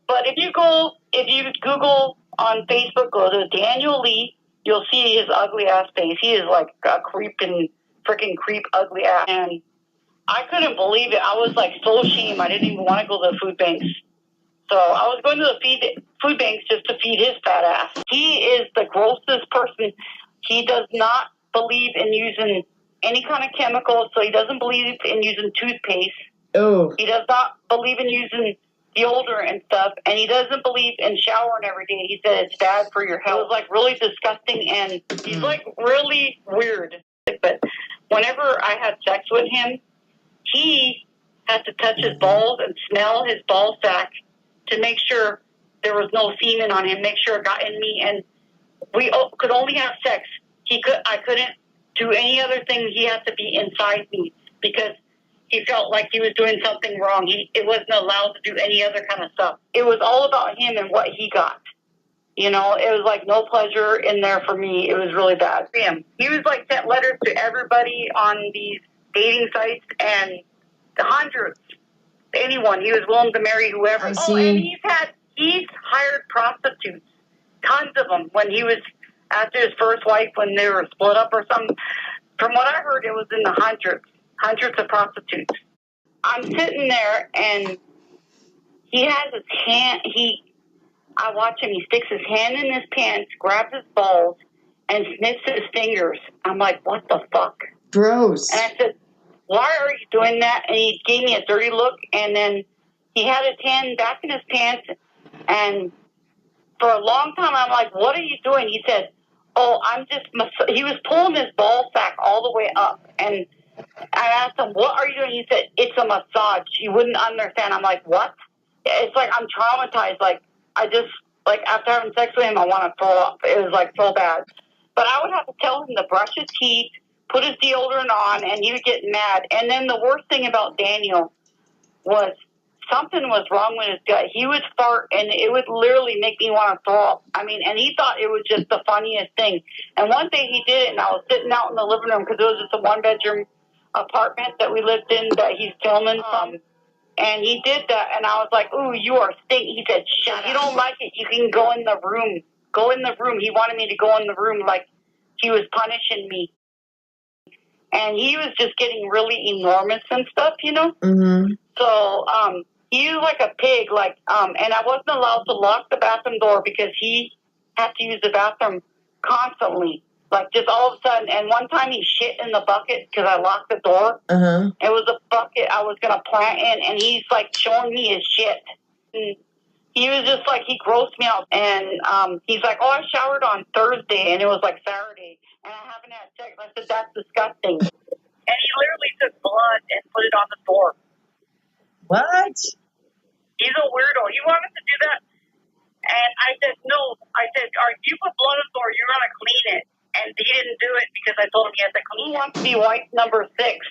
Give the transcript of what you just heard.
But if you Google on Facebook, go to Daniel Lee, you'll see his ugly ass face. He is like a freaking creep, ugly ass. And I couldn't believe it. I was like so ashamed. I didn't even want to go to the food banks. So I was going to the food banks just to feed his fat ass. He is the grossest person. He does not believe in using any kind of chemicals, so he doesn't believe in using toothpaste. Oh. He does not believe in using deodorant and stuff, and he doesn't believe in showering every day. He said it's bad for your health. It was like really disgusting, and he's like really weird. But whenever I had sex with him, he had to touch his balls and smell his ball sack to make sure there was no semen on him, make sure it got in me, and we could only have sex. I couldn't do any other thing. He had to be inside me because he felt like he was doing something wrong. It wasn't allowed to do any other kind of stuff. It was all about him and what he got. You know, it was like no pleasure in there for me. It was really bad for him. He was like sent letters to everybody on these dating sites and the hundreds. Anyone. He was willing to marry whoever. I see. Oh, and he's hired prostitutes. Tons of them when he was after his first wife when they were split up or something. From what I heard, it was in the hundreds of prostitutes. I'm sitting there and he has his hand, I watch him, he sticks his hand in his pants, grabs his balls, and sniffs his fingers. I'm like, what the fuck? Gross. And I said, why are you doing that? And he gave me a dirty look, and then he had his hand back in his pants, and for a long time, I'm like, what are you doing? He said, oh, he was pulling his ball sack all the way up, and I asked him, what are you doing? He said, it's a massage. He wouldn't understand. I'm like, what? It's like I'm traumatized. Like, after having sex with him, I want to throw up. It was, like, so bad. But I would have to tell him to brush his teeth, put his deodorant on, and he would get mad. And then the worst thing about Daniel was something was wrong with his gut. He would fart, and it would literally make me want to throw up. I mean, and he thought it was just the funniest thing. And one day he did it, and I was sitting out in the living room because it was just a one-bedroom apartment that we lived in that he's filming from. And he did that, and I was like, ooh, you are stinky. He said, shut up. You don't like it, you can go in the room. Go in the room. He wanted me to go in the room like he was punishing me. And he was just getting really enormous and stuff, you know? Mm-hmm. So, he was like a pig, and I wasn't allowed to lock the bathroom door because he had to use the bathroom constantly. Like, just all of a sudden. And one time he shit in the bucket because I locked the door. Uh-huh. It was a bucket I was going to plant in, and he's, like, showing me his shit. And he was just, like, he grossed me out. And he's like, oh, I showered on Thursday, and it was, like, Saturday. And I haven't had sex. I said, that's disgusting. And he literally took blood and put it on the door. What? He's a weirdo. He wanted to do that. And I said, no. I said, if you put blood on the door, you're going to clean it. And he didn't do it because I told him he had to clean it. He wants to be wife number 6.